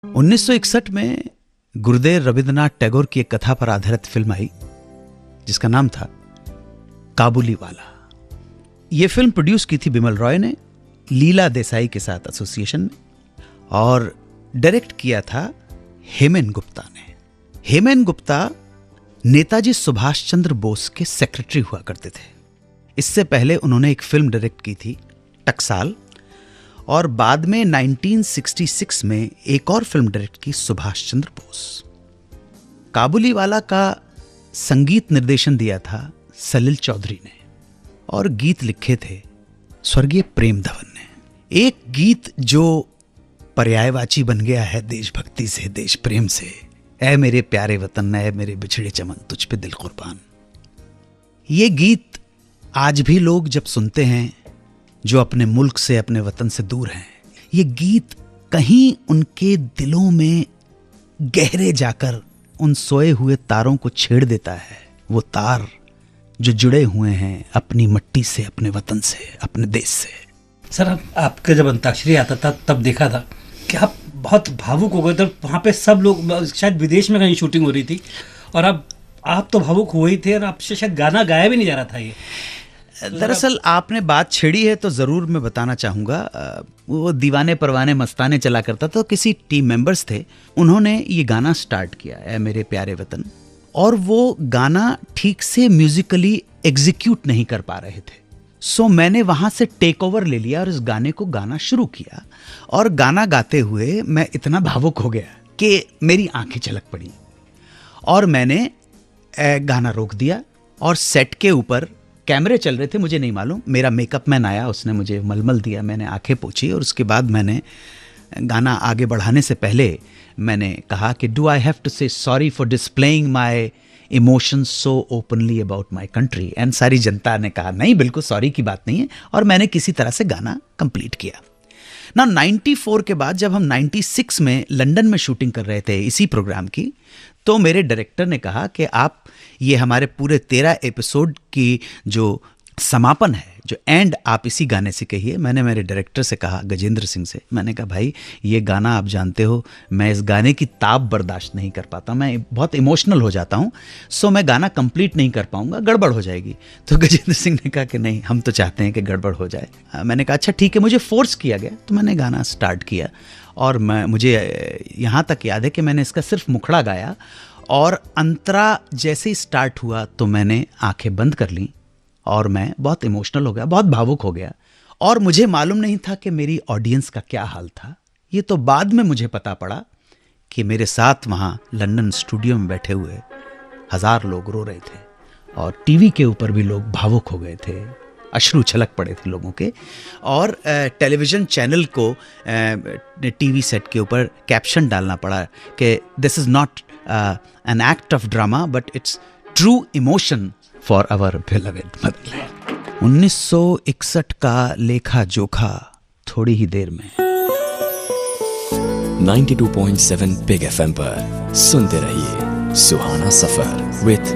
1961 में गुरुदेव रविंद्रनाथ टैगोर की एक कथा पर आधारित फिल्म आई जिसका नाम था काबुलीवाला। यह फिल्म प्रोड्यूस की थी बिमल रॉय ने लीला देसाई के साथ एसोसिएशन में, और डायरेक्ट किया था हेमेन गुप्ता ने। हेमेन गुप्ता नेताजी सुभाष चंद्र बोस के सेक्रेटरी हुआ करते थे। इससे पहले उन्होंने एक फिल्म डायरेक्ट की थी टकसाल, और बाद में 1966 में एक और फिल्म डायरेक्ट की सुभाष चंद्र बोस। काबुलीवाला का संगीत निर्देशन दिया था सलिल चौधरी ने, और गीत लिखे थे स्वर्गीय प्रेम धवन ने। एक गीत जो पर्यायवाची बन गया है देशभक्ति से, देश प्रेम से, ऐ मेरे प्यारे वतन, ऐ मेरे बिछड़े चमन, तुझ पे दिल कुर्बान। ये गीत आज भी लोग जब सुनते हैं जो अपने मुल्क से, अपने वतन से दूर हैं, ये गीत कहीं उनके दिलों में गहरे जाकर उन सोए हुए तारों को छेड़ देता है। वो तार जो जुड़े हुए हैं अपनी मिट्टी से, अपने वतन से, अपने देश से। सर, आपका जब अंताक्षरी आता था तब देखा था कि आप बहुत भावुक हो गए थे। वहाँ पे सब लोग, शायद विदेश में कहीं शूटिंग हो रही थी, और अब आप तो भावुक हुए ही थे, और आपसे शायद गाना गाया भी नहीं जा रहा था। ये दरअसल आपने बात छेड़ी है तो ज़रूर मैं बताना चाहूँगा। वो दीवाने परवाने मस्ताने चला करता था, तो किसी टीम मेंबर्स थे, उन्होंने ये गाना स्टार्ट किया, ऐ मेरे प्यारे वतन, और वो गाना ठीक से म्यूजिकली एग्जीक्यूट नहीं कर पा रहे थे। सो मैंने वहाँ से टेक ओवर ले लिया और इस गाने को गाना शुरू किया, और गाना गाते हुए मैं इतना भावुक हो गया कि मेरी आंखें छलक पड़ी, और मैंने गाना रोक दिया। और सेट के ऊपर कैमरे चल रहे थे, मुझे नहीं मालूम, मेरा मेकअप मैन आया, उसने मुझे मलमल दिया, मैंने आंखें पोंछी, और उसके बाद मैंने गाना आगे बढ़ाने से पहले मैंने कहा कि डू आई हैव टू से sorry for displaying my emotions so openly about my country. And सारी जनता ने कहा नहीं, बिल्कुल सॉरी की बात नहीं है, और मैंने किसी तरह से गाना कंप्लीट किया ना। 94 के बाद जब हम 96 में लंदन में शूटिंग कर रहे थे इसी प्रोग्राम की, तो मेरे डायरेक्टर ने कहा कि आप ये हमारे पूरे 13 एपिसोड की जो समापन है, जो एंड, आप इसी गाने से कहिए। मैंने मेरे डायरेक्टर से कहा, गजेंद्र सिंह से, मैंने कहा भाई ये गाना आप जानते हो, मैं इस गाने की ताप बर्दाश्त नहीं कर पाता, मैं बहुत इमोशनल हो जाता हूँ, सो मैं गाना कंप्लीट नहीं कर पाऊंगा, गड़बड़ हो जाएगी। तो गजेंद्र सिंह ने कहा कि नहीं, हम तो चाहते हैं कि गड़बड़ हो जाए। मैंने कहा अच्छा ठीक है, मुझे फोर्स किया गया, तो मैंने गाना स्टार्ट किया, और मुझे यहाँ तक याद है कि मैंने इसका सिर्फ मुखड़ा गाया, और अंतरा जैसे ही स्टार्ट हुआ तो मैंने आंखें बंद कर लीं, और मैं बहुत इमोशनल हो गया, बहुत भावुक हो गया, और मुझे मालूम नहीं था कि मेरी ऑडियंस का क्या हाल था। ये तो बाद में मुझे पता पड़ा कि मेरे साथ वहाँ लंदन स्टूडियो में बैठे हुए 1000 लोग रो रहे थे, और टीवी के ऊपर भी लोग भावुक हो गए थे, अश्रु छलक पड़े थे लोगों के। और टेलीविज़न चैनल को टीवी सेट के ऊपर कैप्शन डालना पड़ा कि this is not an act of drama but it's true emotion for our beloved motherland. 1961 का लेखा जोखा थोड़ी ही देर में। 92.7 बिग FM पर सुनते रहिए सुहाना सफर विद